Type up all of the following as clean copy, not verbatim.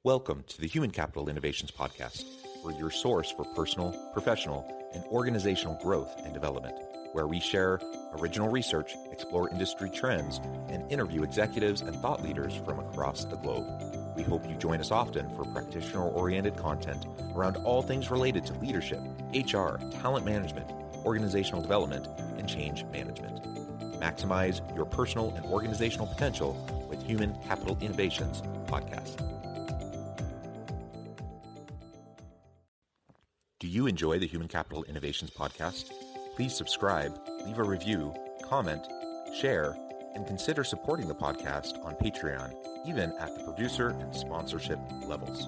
Welcome to the Human Capital Innovations Podcast. We're your source for personal, professional, and organizational growth and development, where we share original research, explore industry trends, and interview executives and thought leaders from across the globe. We hope you join us often for practitioner-oriented content around all things related to leadership, HR, talent management, organizational development, and change management. Maximize your personal and organizational potential with Human Capital Innovations Podcast. Do you enjoy the Human Capital Innovations Podcast? Please subscribe, leave a review, comment, share, and consider supporting the podcast on Patreon, even at the producer and sponsorship levels.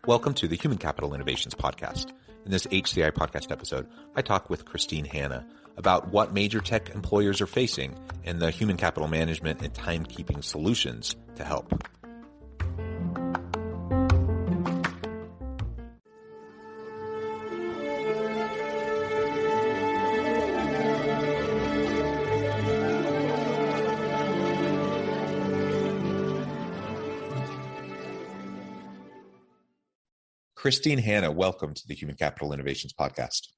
Welcome to the Human Capital Innovations Podcast. In this HCI podcast episode, I talk with Hanna about what major tech employers are facing and the human capital management and timekeeping solutions to help. Hanna, welcome to the Human Capital Innovations Podcast.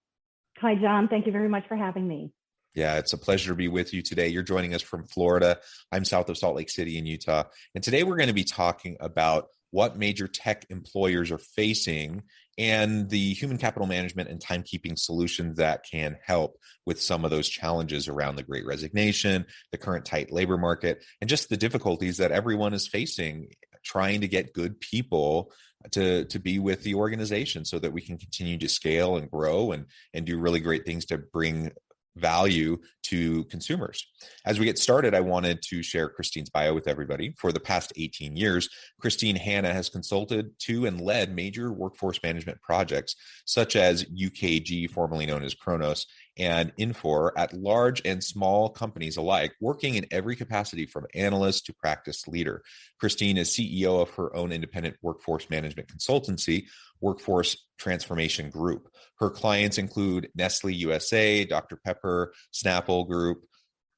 Hi, John. Thank you very much for having me. Yeah, it's a pleasure to be with you today. You're joining us from Florida. I'm south of Salt Lake City in Utah. And today we're going to be talking about what major tech employers are facing and the human capital management and timekeeping solutions that can help with some of those challenges around the Great Resignation, the current tight labor market, and just the difficulties that everyone is facing trying to get good people to be with the organization so that we can continue to scale and grow and do really great things to bring value to consumers. As we get started, I wanted to share Christine's bio with everybody. For the past 18 years, Hanna has consulted to and led major workforce management projects such as UKG, formerly known as Kronos, and Infor at large and small companies alike, working in every capacity from analyst to practice leader. Christine is CEO of her own independent workforce management consultancy, Workforce Transformation Group. Her clients include Nestle USA, Dr. Pepper, Snapple Group,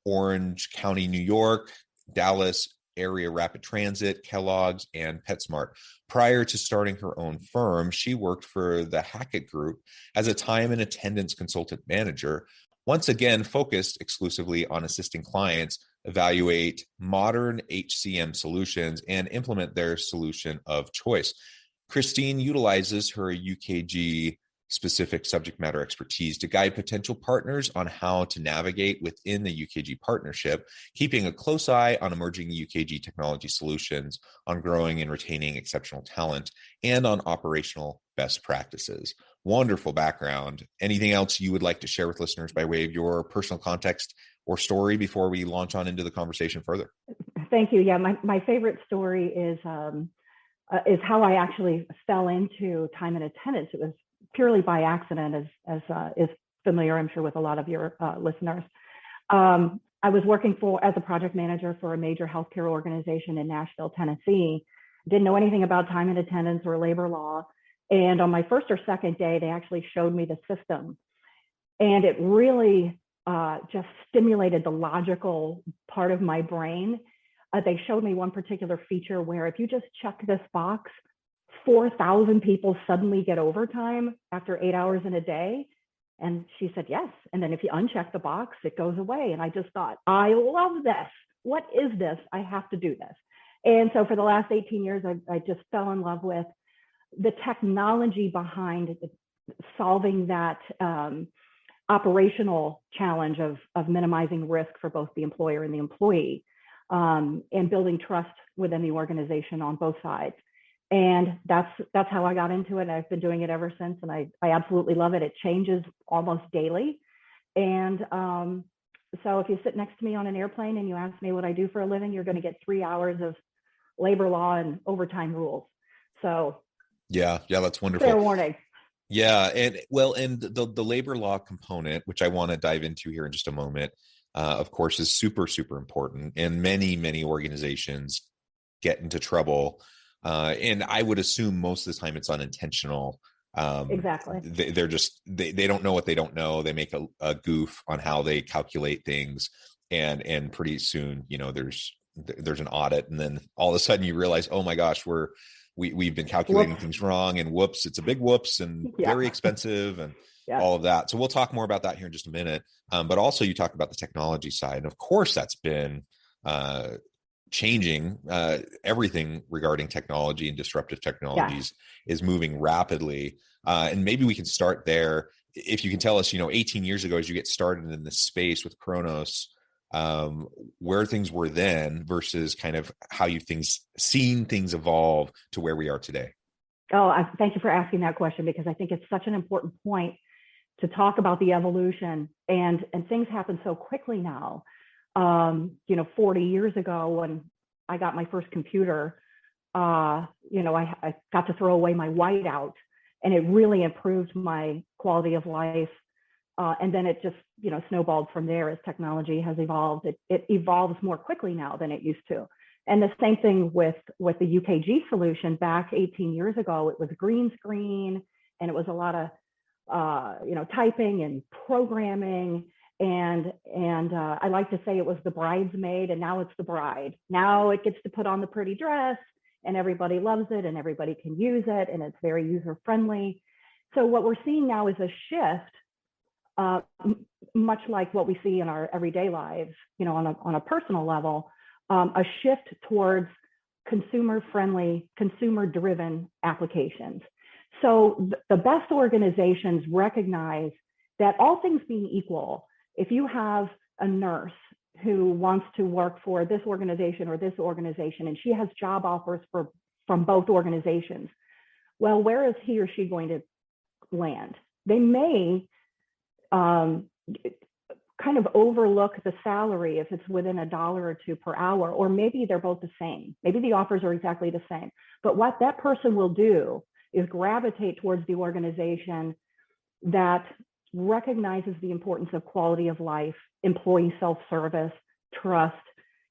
Orange County, New York, Dallas Area Rapid Transit, Kellogg's, and PetSmart. Prior to starting her own firm, she worked for the Hackett Group as a time and attendance consultant manager, once again focused exclusively on assisting clients evaluate modern HCM solutions and implement their solution of choice. Christine utilizes her UKG specific subject matter expertise to guide potential partners on how to navigate within the UKG partnership, keeping a close eye on emerging UKG technology solutions, on growing and retaining exceptional talent, and on operational best practices. Wonderful background. Anything else you would like to share with listeners by way of your personal context or story before we launch on into the conversation further? Thank you. Yeah, my favorite story is how I actually fell into time and attendance. It was purely by accident, as is familiar, I'm sure, with a lot of your listeners. I was working as a project manager for a major healthcare organization in Nashville, Tennessee. Didn't know anything about time and attendance or labor law. And on my first or second day, they actually showed me the system. And it really just stimulated the logical part of my brain. They showed me one particular feature where if you just check this box, 4,000 people suddenly get overtime after 8 hours in a day. And she said, yes. And then if you uncheck the box, it goes away. And I just thought, I love this. What is this? I have to do this. And so for the last 18 years, I just fell in love with the technology behind solving that operational challenge of minimizing risk for both the employer and the employee, and building trust within the organization on both sides. And that's how I got into it. I've been doing it ever since, and I absolutely love it. It changes almost daily. And so if you sit next to me on an airplane and you ask me what I do for a living, you're going to get 3 hours of labor law and overtime rules. So yeah, that's wonderful. Fair warning. Yeah, and the labor law component, which I want to dive into here in just a moment, of course, is super, super important. And many organizations get into trouble. And I would assume most of the time it's unintentional Exactly. They're just they don't know what they don't know. They make a goof on how they calculate things, and pretty soon, there's an audit, and then all of a sudden you realize, oh my gosh, we've been calculating Whoops. things wrong, and whoops, it's a big whoops, and Yeah. very expensive, and Yeah. all of that. So we'll talk more about that here in just a minute. But also you talked about the technology side, and of course that's been changing. Everything regarding technology and disruptive technologies is moving rapidly. And maybe we can start there. If you can tell us, 18 years ago, as you get started in this space with Kronos, where things were then versus kind of how you've seen things evolve to where we are today. Oh, thank you for asking that question, because I think it's such an important point to talk about the evolution, and things happen so quickly now. 40 years ago when I got my first computer, I got to throw away my whiteout, and it really improved my quality of life. And then it just, snowballed from there as technology has evolved. It evolves more quickly now than it used to. And the same thing with the UKG solution. Back 18 years ago, it was green screen, and it was a lot of typing and programming, and I like to say it was the bridesmaid, and now it's the bride. Now it gets to put on the pretty dress, and everybody loves it, and everybody can use it, and it's very user friendly. So what we're seeing now is a shift, much like what we see in our everyday lives, on a personal level, a shift towards consumer friendly, consumer driven applications. So the best organizations recognize that, all things being equal, if you have a nurse who wants to work for this organization or this organization, and she has job offers from both organizations, well, where is he or she going to land? They may kind of overlook the salary if it's within $1 or $2 per hour, or maybe they're both the same. Maybe the offers are exactly the same. But what that person will do is gravitate towards the organization that recognizes the importance of quality of life, employee self-service, trust,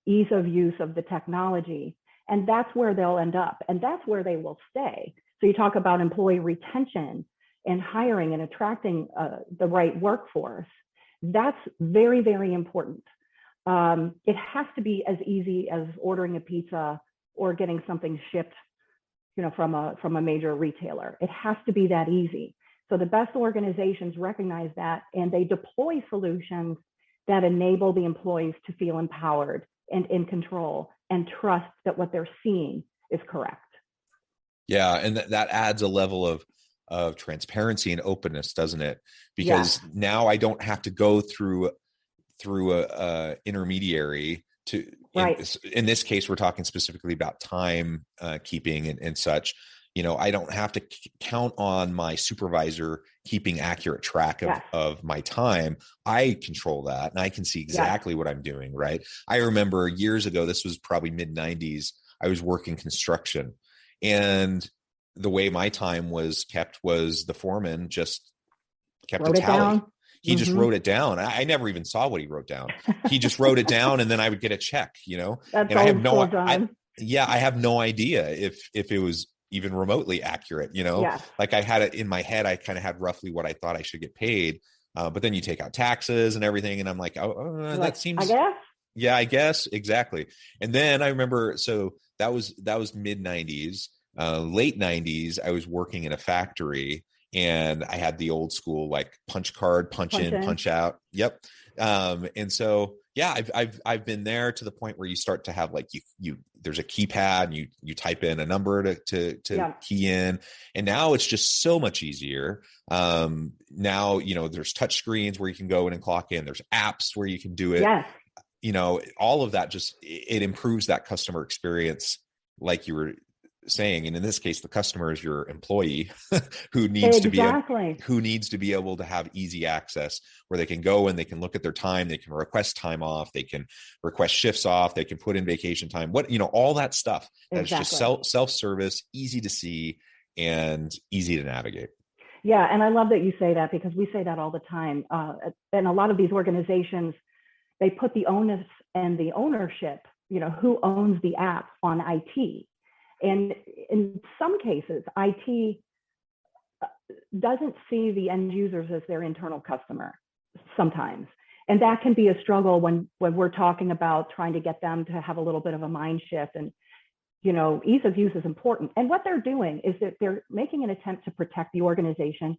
ease of use of the technology. And that's where they'll end up, and that's where they will stay. So you talk about employee retention and hiring and attracting the right workforce. That's very, very important. It has to be as easy as ordering a pizza or getting something shipped, from a major retailer. It has to be that easy. So the best organizations recognize that, and they deploy solutions that enable the employees to feel empowered and in control, and trust that what they're seeing is correct. Yeah, and that adds a level of transparency and openness, doesn't it? Because now I don't have to go through a intermediary to. Right. In this case, we're talking specifically about time keeping and such. I don't have to count on my supervisor keeping accurate track of my time. I control that, and I can see exactly what I'm doing, right? I remember years ago, this was probably mid-90s, I was working construction, and the way my time was kept was the foreman just kept a tally. He just wrote it down. I never even saw what he wrote down. He just wrote it down, and then I would get a check, That's and I have I have no idea if it was even remotely accurate, like I had it in my head. I kind of had roughly what I thought I should get paid. But then you take out taxes and everything, and I'm like, that seems, I guess. Exactly. And then I remember, so that was mid-90s, late 90s, I was working in a factory, and I had the old school, like, punch card, punch in, punch out. Yep. And so, I've been there to the point where you start to have, like, there's a keypad, and you type in a number to key in. And now it's just so much easier. Now, there's touch screens where you can go in and clock in. There's apps where you can do it. Yes. All of that it improves that customer experience, like you were saying. And in this case, the customer is your employee who needs to be able to have easy access, where they can go and they can look at their time, they can request time off, they can request shifts off, they can put in vacation time, all that stuff. That's just self-service, easy to see, and easy to navigate. Yeah. And I love that you say that, because we say that all the time. And a lot of these organizations, they put the onus and the ownership, who owns the app, on IT. And in some cases, IT doesn't see the end users as their internal customer sometimes. And that can be a struggle when we're talking about trying to get them to have a little bit of a mind shift. And, ease of use is important. And what they're doing is that they're making an attempt to protect the organization.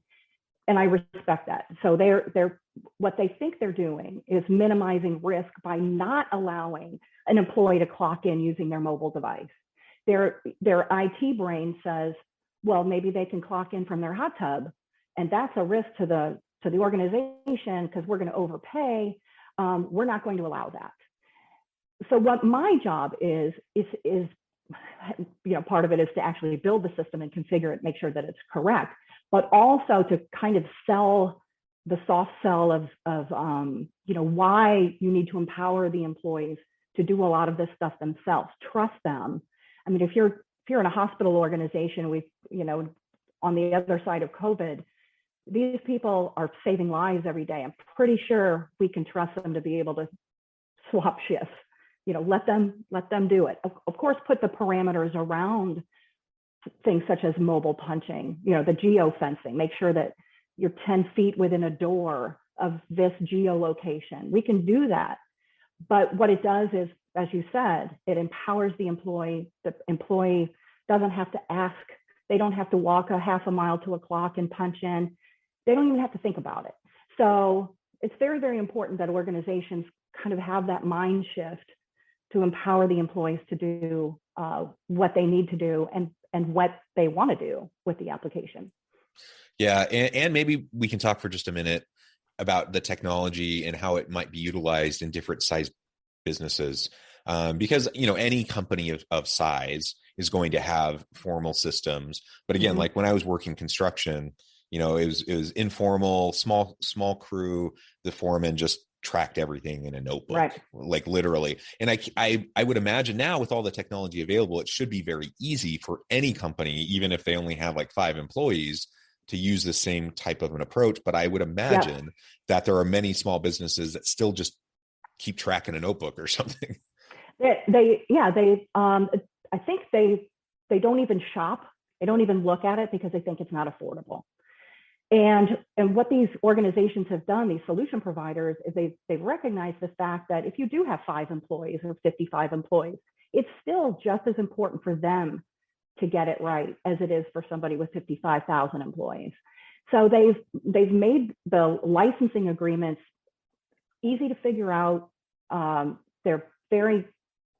And I respect that. So they're what they think they're doing is minimizing risk by not allowing an employee to clock in using their mobile device. Their IT brain says, well, maybe they can clock in from their hot tub, and that's a risk to the organization because we're going to overpay. We're not going to allow that. So what my job is part of it is to actually build the system and configure it, make sure that it's correct, but also to kind of sell the soft sell of why you need to empower the employees to do a lot of this stuff themselves. Trust them. I mean, if you're in a hospital organization, on the other side of COVID, these people are saving lives every day. I'm pretty sure we can trust them to be able to swap shifts. Let them do it. Of course, put the parameters around things such as mobile punching, the geofencing, make sure that you're 10 feet within a door of this geolocation. We can do that. But what it does is, as you said, it empowers the employee. The employee doesn't have to ask. They don't have to walk a half a mile to a clock and punch in. They don't even have to think about it. So it's very, very important that organizations kind of have that mind shift to empower the employees to do what they need to do and what they want to do with the application. Yeah. And maybe we can talk for just a minute about the technology and how it might be utilized in different size businesses. Because, any company of size is going to have formal systems. But again, like when I was working construction, it was informal, small crew. The foreman just tracked everything in a notebook, right, like literally. And I would imagine now with all the technology available, it should be very easy for any company, even if they only have like 5 employees, to use the same type of an approach. But I would imagine that there are many small businesses that still just keep track in a notebook or something. I think they don't even shop. They don't even look at it because they think it's not affordable. And what these organizations have done, these solution providers, is they've recognized the fact that if you do have 5 employees or 55 employees, it's still just as important for them to get it right as it is for somebody with 55,000 employees. So they've made the licensing agreements easy to figure out. They're very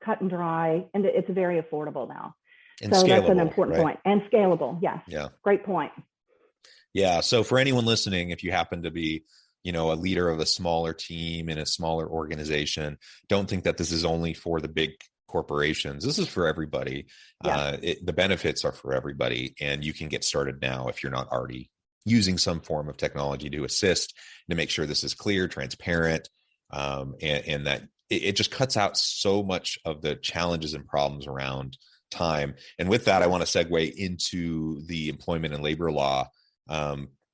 cut and dry, and it's very affordable now. And so scalable, that's an important point. And scalable, yes. Yeah. Great point. Yeah. So for anyone listening, if you happen to be, a leader of a smaller team in a smaller organization, don't think that this is only for the big corporations. This is for everybody. Yeah. The benefits are for everybody, and you can get started now if you're not already using some form of technology to assist, to make sure this is clear, transparent, and that it just cuts out so much of the challenges and problems around time. And with that, I want to segue into the employment and labor law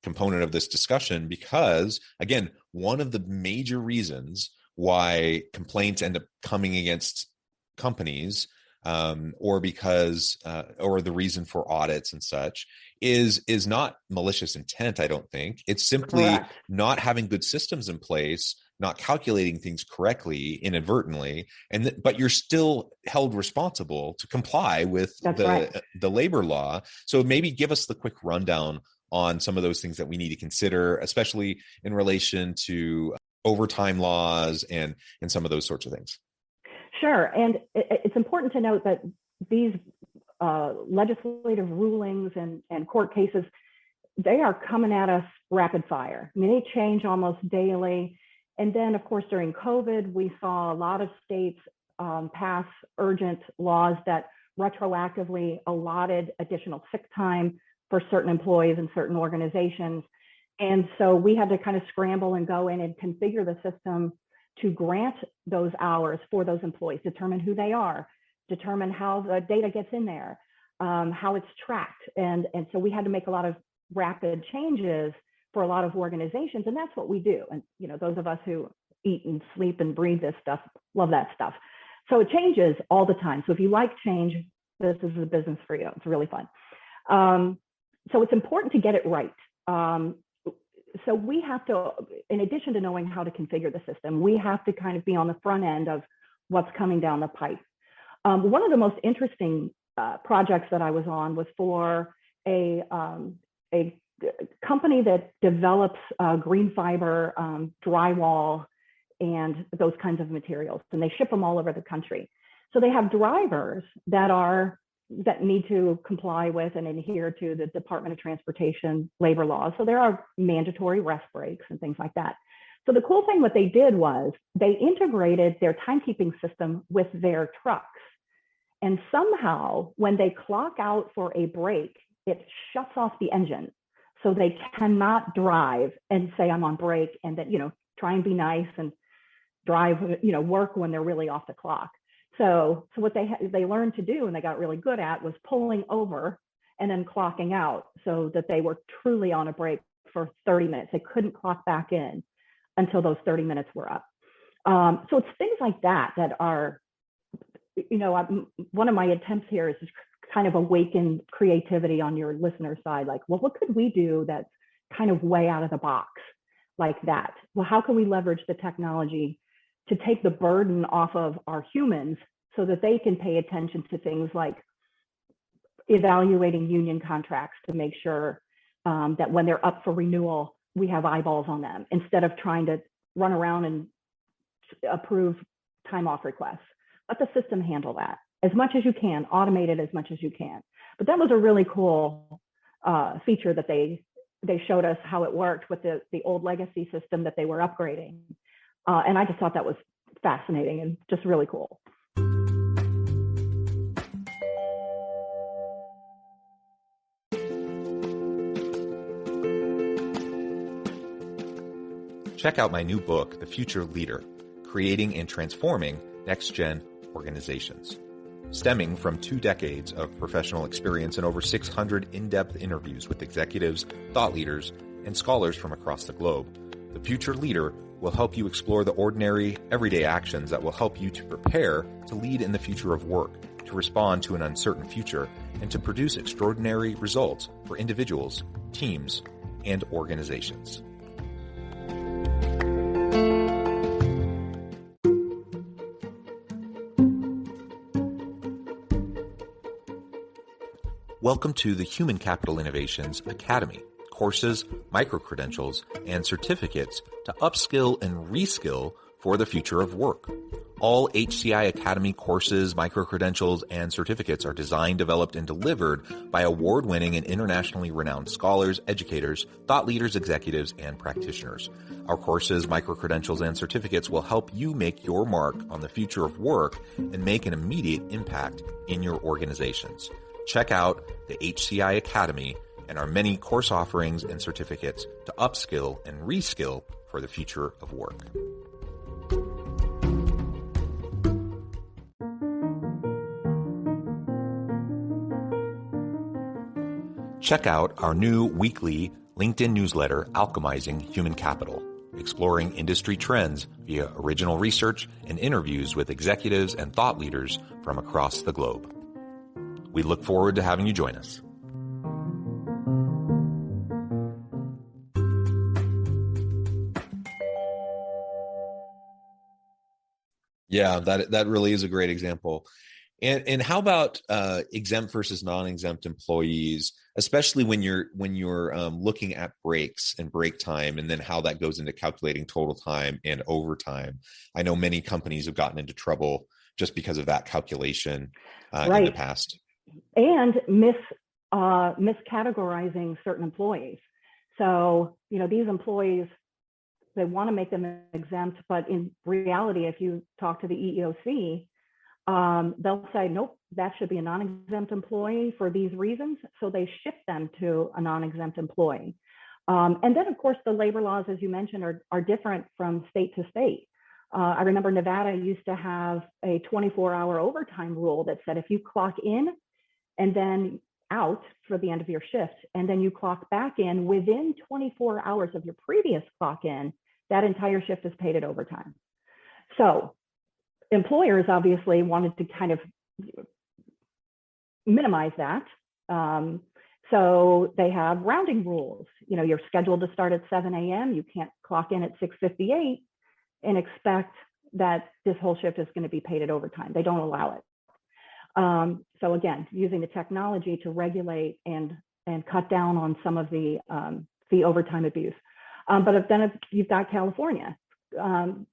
component of this discussion, because again, one of the major reasons why complaints end up coming against companies, or the reason for audits and such is not malicious intent. I don't think it's simply Correct. Not having good systems in place, not calculating things correctly inadvertently, but you're still held responsible to comply with the labor law. So maybe give us the quick rundown on some of those things that we need to consider, especially in relation to overtime laws and some of those sorts of things. Sure. And it's important to note that these legislative rulings and court cases, they are coming at us rapid fire. I mean, they change almost daily. And then, of course, during COVID, we saw a lot of states pass urgent laws that retroactively allotted additional sick time for certain employees in certain organizations. And so we had to kind of scramble and go in and configure the system to grant those hours for those employees, determine who they are, determine how the data gets in there, how it's tracked. And so we had to make a lot of rapid changes for a lot of organizations, and that's what we do. And those of us who eat and sleep and breathe this stuff, love that stuff. So it changes all the time. So if you like change, this is a business for you. It's really fun. So it's important to get it right. so we have to, in addition to knowing how to configure the system, we have to kind of be on the front end of what's coming down the pipe. One of the most interesting projects that I was on was for a company that develops green fiber drywall and those kinds of materials, and they ship them all over the country. So they have drivers that need to comply with and adhere to the Department of Transportation labor laws. So there are mandatory rest breaks and things like that. So the cool thing what they did was they integrated their timekeeping system with their trucks. And somehow when they clock out for a break, it shuts off the engine. So they cannot drive and say, I'm on break, and then, try and be nice and drive, work when they're really off the clock. So what they learned to do and they got really good at was pulling over and then clocking out so that they were truly on a break for 30 minutes. They couldn't clock back in until those 30 minutes were up. So it's things like that are, one of my attempts here is to kind of awaken creativity on your listener side. Like, well, what could we do that's kind of way out of the box like that? Well, how can we leverage the technology to take the burden off of our humans so that they can pay attention to things like evaluating union contracts to make sure that when they're up for renewal, we have eyeballs on them instead of trying to run around and approve time off requests. Let the system handle that as much as you can, automate it as much as you can. But that was a really cool feature that they showed us how it worked with the old legacy system that they were upgrading. And I just thought that was fascinating and just really cool. Check out my new book, The Future Leader, Creating and Transforming Next-Gen Organizations. Stemming from 2 decades of professional experience and over 600 in-depth interviews with executives, thought leaders, and scholars from across the globe, The Future Leader will help you explore the ordinary, everyday actions that will help you to prepare to lead in the future of work, to respond to an uncertain future, and to produce extraordinary results for individuals, teams, and organizations. Welcome to the Human Capital Innovations Academy. Courses, micro-credentials, and certificates to upskill and reskill for the future of work. All HCI Academy courses, micro-credentials, and certificates are designed, developed, and delivered by award-winning and internationally renowned scholars, educators, thought leaders, executives, and practitioners. Our courses, micro-credentials, and certificates will help you make your mark on the future of work and make an immediate impact in your organizations. Check out the HCI Academy and our many course offerings and certificates to upskill and reskill for the future of work. Check out our new weekly LinkedIn newsletter, Alchemizing Human Capital, exploring industry trends via original research and interviews with executives and thought leaders from across the globe. We look forward to having you join us. Yeah, that really is a great example. And how about exempt versus non-exempt employees, especially when you're looking at breaks and break time, and then how that goes into calculating total time and overtime. I know many companies have gotten into trouble just because of that calculation in the past. And miscategorizing certain employees. So, these employees, they want to make them exempt, but in reality, if you talk to the EEOC, they'll say, nope, that should be a non-exempt employee for these reasons. So they shift them to a non-exempt employee. And then, of course, the labor laws, as you mentioned, are different from state to state. I remember Nevada used to have a 24-hour overtime rule that said if you clock in and then out for the end of your shift, and then you clock back in within 24 hours of your previous clock in, that entire shift is paid at overtime. So employers obviously wanted to kind of minimize that. So they have rounding rules. You're scheduled to start at 7 a.m. You can't clock in at 6:58 and expect that this whole shift is going to be paid at overtime. They don't allow it. So again, using the technology to regulate and cut down on some of the overtime abuse. But then you've got California, and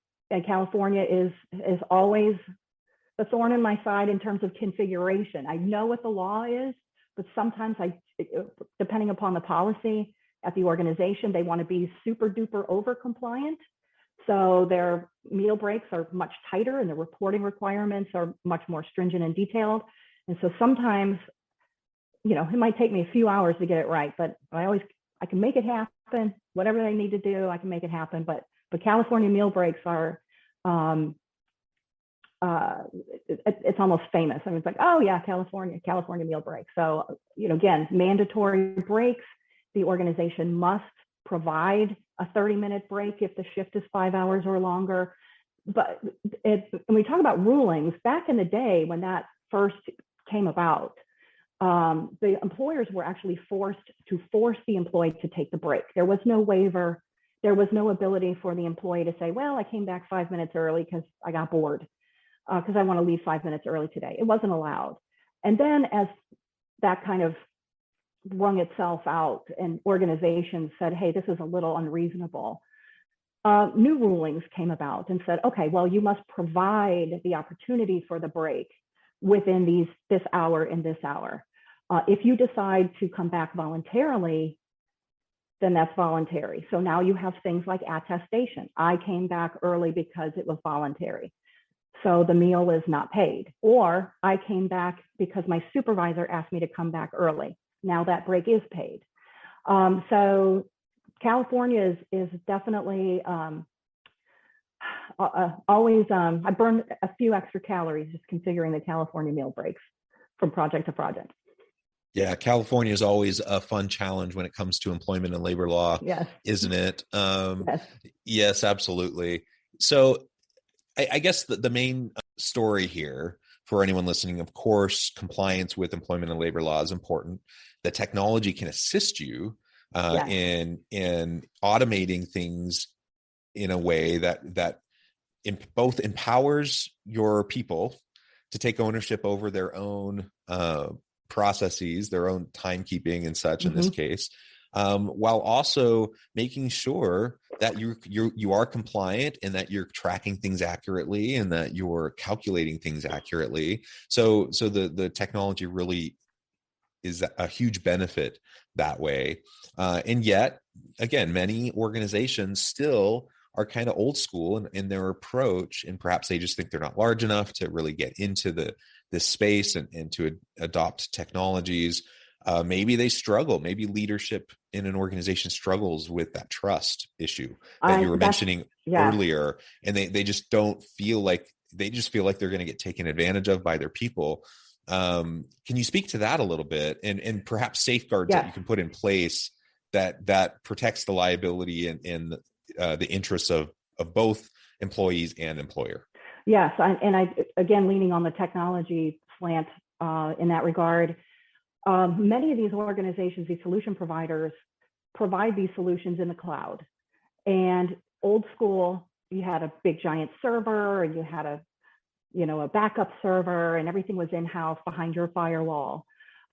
California is always the thorn in my side in terms of configuration. I know what the law is, but sometimes depending upon the policy at the organization, they want to be super duper over compliant. So their meal breaks are much tighter and the reporting requirements are much more stringent and detailed. And so sometimes, it might take me a few hours to get it right, but I can make it happen. Whatever they need to do, I can make it happen. But California meal breaks are, it's almost famous. I mean, it's like, oh yeah, California meal break. So, again, mandatory breaks. The organization must provide a 30-minute break if the shift is 5 hours or longer. But when we talk about rulings, back in the day when that first came about, the employers were actually forced to force the employee to take the break. There was no waiver. There was no ability for the employee to say, well, I came back 5 minutes early because I got bored, because I want to leave 5 minutes early today. It wasn't allowed. And then as that kind of wrung itself out and organizations said, hey, this is a little unreasonable, new rulings came about and said, okay, well, you must provide the opportunity for the break within this hour and this hour. If you decide to come back voluntarily, then that's voluntary. So now you have things like attestation. I came back early because it was voluntary, so the meal is not paid. Or I came back because my supervisor asked me to come back early. Now that break is paid. So California is definitely always, I burn a few extra calories just configuring the California meal breaks from project to project. Yeah, California is always a fun challenge when it comes to employment and labor law, yes. Isn't it? Yes. Yes, absolutely. So I guess the main story here for anyone listening, of course, compliance with employment and labor law is important. The technology can assist you Yes. in automating things in a way that both empowers your people to take ownership over their own processes, their own timekeeping and such in this case, while also making sure that you are compliant and that you're tracking things accurately and that you're calculating things accurately. So the technology really is a huge benefit that way. And yet, again, many organizations still are kind of old school in their approach, and perhaps they just think they're not large enough to really get into this space and to adopt technologies. Maybe they struggle. Maybe leadership in an organization struggles with that trust issue that you were mentioning earlier, and they just don't feel like they're going to get taken advantage of by their people. Can you speak to that a little bit, and perhaps safeguards that you can put in place that protects the liability and the interests of both employees and employer? Yes, and I again leaning on the technology slant in that regard. Many of these organizations, these solution providers, provide these solutions in the cloud. And old school, you had a big giant server, and you had a backup server, and everything was in-house behind your firewall.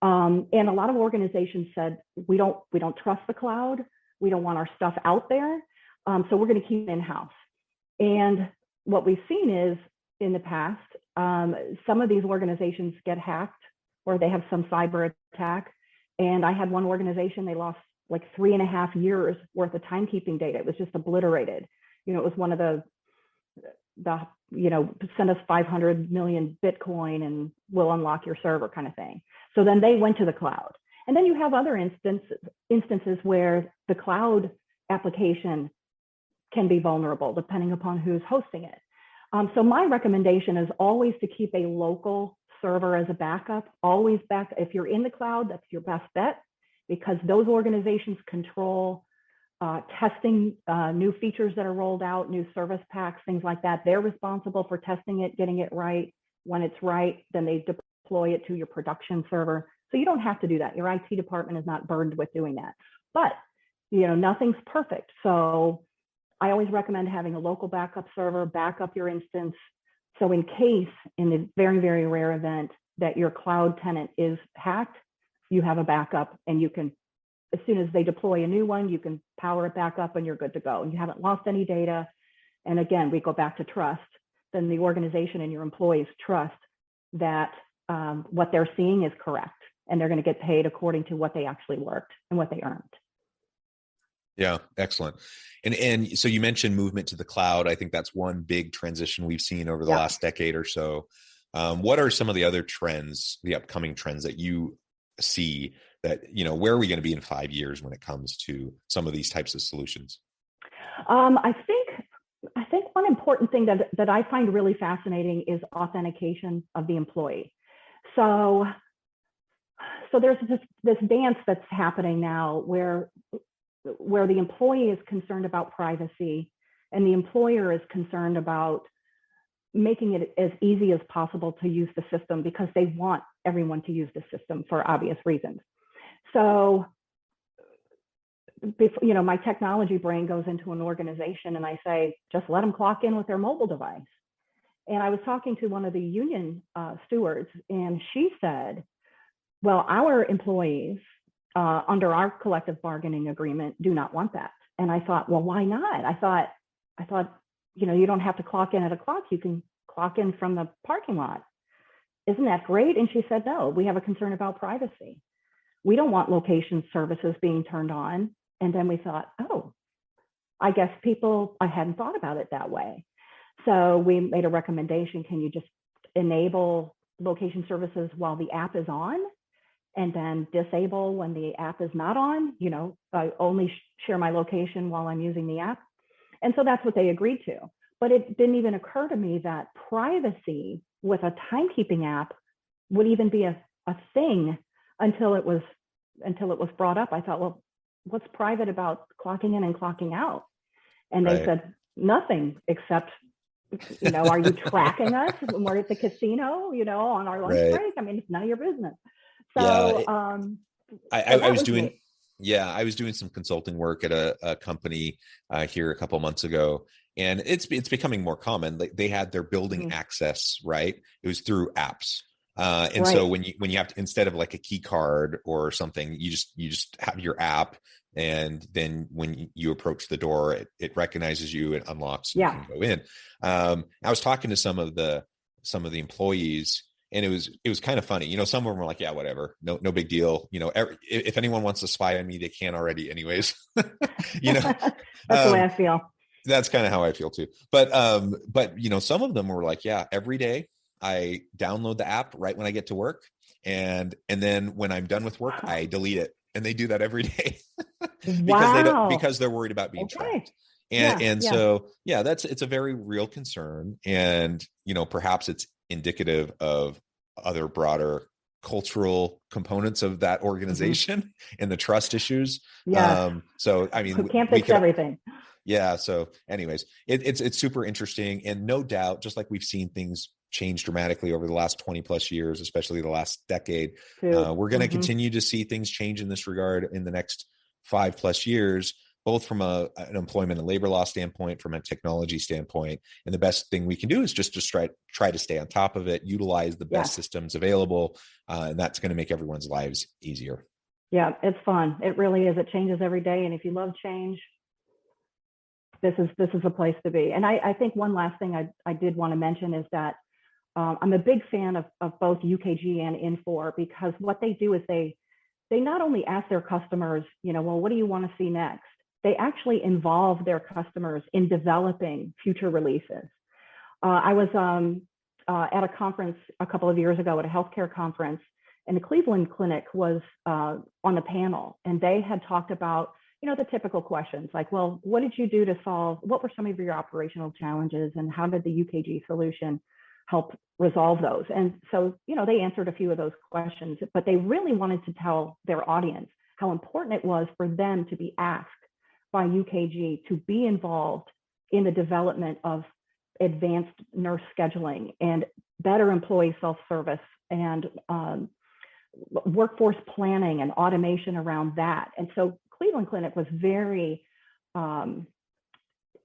And a lot of organizations said, we don't trust the cloud. We don't want our stuff out there. So we're going to keep it in-house. And what we've seen is in the past, some of these organizations get hacked or they have some cyber attack. And I had one organization, they lost like 3.5 years worth of timekeeping data. It was just obliterated. It was one of the send us 500 million Bitcoin and we'll unlock your server kind of thing. So then they went to the cloud. And then you have other instances where the cloud application can be vulnerable depending upon who's hosting it. So my recommendation is always to keep a local server as a backup. Always if you're in the cloud, that's your best bet, because those organizations control testing new features that are rolled out, new service packs, things like that. They're responsible for testing it, getting it right. When it's right, then they deploy it to your production server. So you don't have to do that. Your IT department is not burdened with doing that. But, nothing's perfect. So I always recommend having a local backup server, back up your instance. So in case, in the very, very rare event that your cloud tenant is hacked, you have a backup, and you can, as soon as they deploy a new one, you can power it back up and you're good to go. And you haven't lost any data. And again, we go back to trust. Then the organization and your employees trust that what they're seeing is correct, and they're going to get paid according to what they actually worked and what they earned. Yeah, excellent. And so you mentioned movement to the cloud. I think that's one big transition we've seen over the last decade or so. What are some of the other trends, the upcoming trends that you see that, where are we going to be in 5 years when it comes to some of these types of solutions? I think one important thing that I find really fascinating is authentication of the employee. So there's this dance that's happening now where the employee is concerned about privacy and the employer is concerned about making it as easy as possible to use the system, because they want everyone to use the system for obvious reasons. So, my technology brain goes into an organization and I say, just let them clock in with their mobile device. And I was talking to one of the union stewards, and she said, well, our employees under our collective bargaining agreement do not want that. And I thought, well, why not? I thought, you don't have to clock in at a clock. You can clock in from the parking lot. Isn't that great? And she said, no, we have a concern about privacy. We don't want location services being turned on. And then we thought, oh, I guess I hadn't thought about it that way. So we made a recommendation. Can you just enable location services while the app is on, and then disable when the app is not on? I only share my location while I'm using the app. And so that's what they agreed to. But it didn't even occur to me that privacy with a timekeeping app would even be a thing until it was brought up. I thought, well, what's private about clocking in and clocking out? And they said, nothing, except, are you tracking us when we're at the casino, on our lunch break? I mean, it's none of your business. So I was doing neat. Yeah, I was doing some consulting work at a company here a couple of months ago, and it's becoming more common. They had their building access, right? It was through apps. And so when you have to, instead of like a key card or something, you just have your app, and then when you approach the door, it recognizes you, it unlocks, and you can go in. I was talking to some of the employees, and it was kind of funny. Some of them were like, yeah, whatever, no big deal. If anyone wants to spy on me, they can already anyways. That's the way I feel. That's kind of how I feel too. But some of them were like, yeah, every day I download the app right when I get to work. And then when I'm done with work, I delete it. And they do that every day because they're worried about being tracked. So, it's a very real concern. And, perhaps it's indicative of other broader cultural components of that organization and the trust issues. So, I mean, we can't fix everything. Yeah. So anyways, it's super interesting. And no doubt, just like we've seen things change dramatically over the last 20 plus years, especially the last decade, we're going to continue to see things change in this regard in the next 5+ years, both from an employment and labor law standpoint, from a technology standpoint. And the best thing we can do is just try to stay on top of it, utilize the best systems available. And that's going to make everyone's lives easier. Yeah, it's fun. It really is. It changes every day. And if you love change, this is a place to be. And I think one last thing I did want to mention is that I'm a big fan of both UKG and Infor, because what they do is they not only ask their customers, well, what do you want to see next? They actually involve their customers in developing future releases. I was at a conference a couple of years ago, at a healthcare conference, and the Cleveland Clinic was on the panel, and they had talked about the typical questions like, well, what did you do to solve, what were some of your operational challenges, and how did the UKG solution help resolve those? And so, they answered a few of those questions, but they really wanted to tell their audience how important it was for them to be asked by UKG to be involved in the development of advanced nurse scheduling and better employee self-service and workforce planning and automation around that. And so Cleveland Clinic was very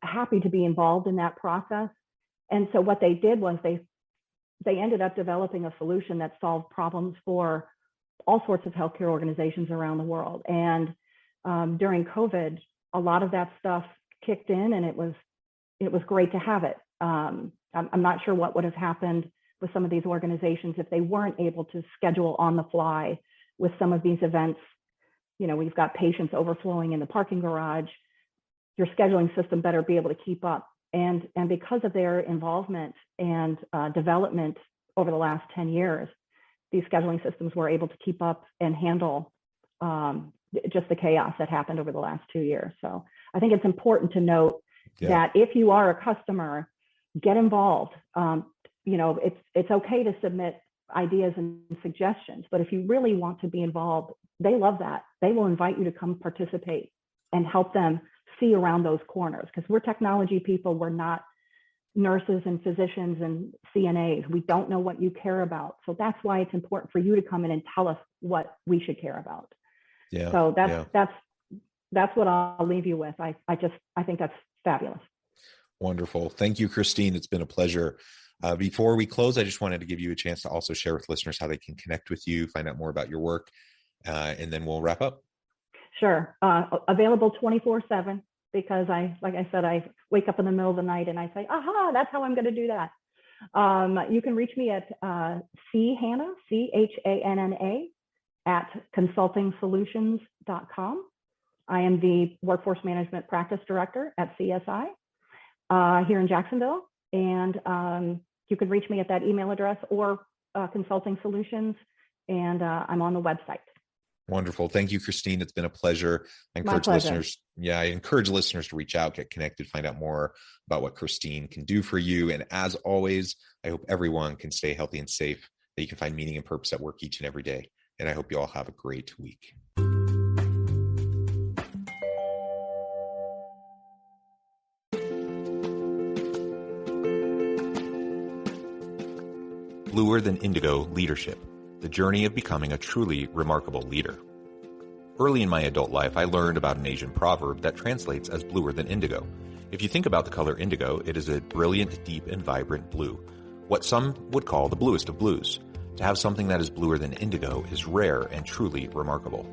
happy to be involved in that process. And so what they did was they ended up developing a solution that solved problems for all sorts of healthcare organizations around the world. And during COVID, a lot of that stuff kicked in, and it was great to have it. I'm not sure what would have happened with some of these organizations if they weren't able to schedule on the fly with some of these events. You know, we've got patients overflowing in the parking garage. Your scheduling system better be able to keep up. And because of their involvement and development over the last 10 years, these scheduling systems were able to keep up and handle just the chaos that happened over the last 2 years. So I think it's important to note that if you are a customer, get involved. You know, it's okay to submit ideas and suggestions, but if you really want to be involved, they love that. They will invite you to come participate and help them see around those corners, because we're technology people. We're not nurses and physicians and CNAs. We don't know what you care about. So that's why it's important for you to come in and tell us what we should care about. Yeah. So that's what I'll leave you with. I think that's fabulous. Wonderful. Thank you, Christine. It's been a pleasure. Before we close, I just wanted to give you a chance to also share with listeners how they can connect with you, find out more about your work, and then we'll wrap up. Sure. Available 24/7, because like I said, I wake up in the middle of the night and I say, aha, that's how I'm going to do that. You can reach me at Hanna, CHANNA, at consultingsolutions.com. I am the Workforce Management Practice Director at CSI here in Jacksonville. And you can reach me at that email address or Consulting Solutions, and I'm on the website. Wonderful. Thank you, Christine. It's been a pleasure. I encourage listeners to reach out, get connected, find out more about what Christine can do for you. And as always, I hope everyone can stay healthy and safe, that you can find meaning and purpose at work each and every day. And I hope you all have a great week. Bluer Than Indigo Leadership, the journey of becoming a truly remarkable leader. Early in my adult life, I learned about an Asian proverb that translates as bluer than indigo. If you think about the color indigo, it is a brilliant, deep, and vibrant blue, what some would call the bluest of blues. To have something that is bluer than indigo is rare and truly remarkable.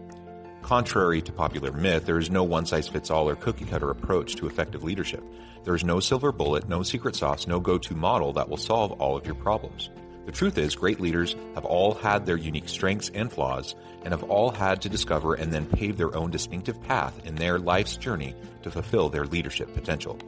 Contrary to popular myth, there is no one-size-fits-all or cookie-cutter approach to effective leadership. There is no silver bullet, no secret sauce, no go-to model that will solve all of your problems. The truth is, great leaders have all had their unique strengths and flaws, and have all had to discover and then pave their own distinctive path in their life's journey to fulfill their leadership potential.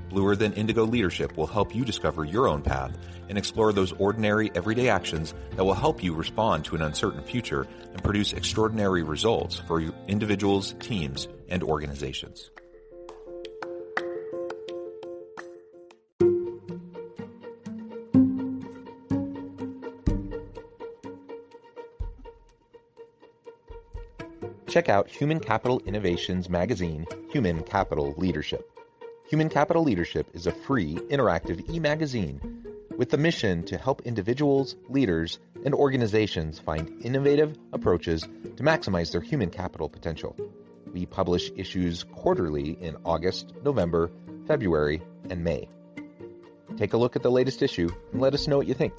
Bluer Than Indigo Leadership will help you discover your own path and explore those ordinary, everyday actions that will help you respond to an uncertain future and produce extraordinary results for your individuals, teams, and organizations. Check out Human Capital Innovations magazine, Human Capital Leadership. Human Capital Leadership is a free, interactive e-magazine with the mission to help individuals, leaders, and organizations find innovative approaches to maximize their human capital potential. We publish issues quarterly in August, November, February, and May. Take a look at the latest issue and let us know what you think.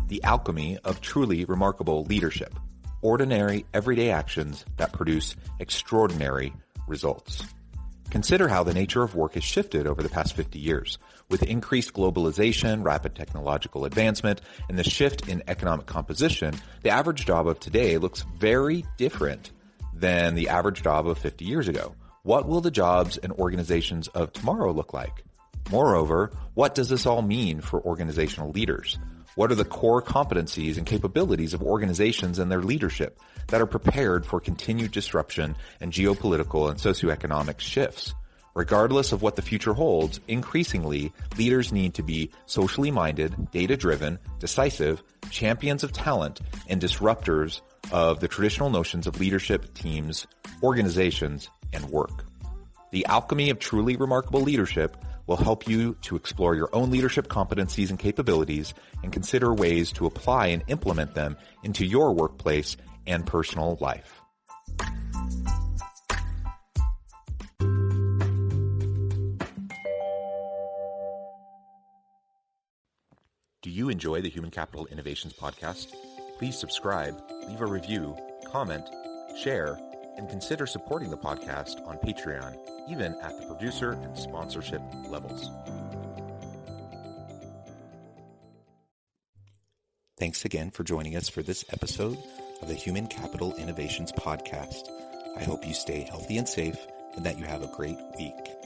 The alchemy of truly remarkable leadership. Ordinary, everyday actions that produce extraordinary results. Consider how the nature of work has shifted over the past 50 years. With increased globalization, rapid technological advancement, and the shift in economic composition, the average job of today looks very different than the average job of 50 years ago. What will the jobs and organizations of tomorrow look like? Moreover, what does this all mean for organizational leaders? What are the core competencies and capabilities of organizations and their leadership that are prepared for continued disruption and geopolitical and socioeconomic shifts? Regardless of what the future holds, increasingly, leaders need to be socially minded, data-driven, decisive, champions of talent, and disruptors of the traditional notions of leadership, teams, organizations, and work. The Alchemy of Truly Remarkable Leadership will help you to explore your own leadership competencies and capabilities and consider ways to apply and implement them into your workplace and personal life. Do you enjoy the Human Capital Innovations podcast? Please subscribe, leave a review, comment, share, and consider supporting the podcast on Patreon, even at the producer and sponsorship levels. Thanks again for joining us for this episode of the Human Capital Innovations podcast. I hope you stay healthy and safe and that you have a great week.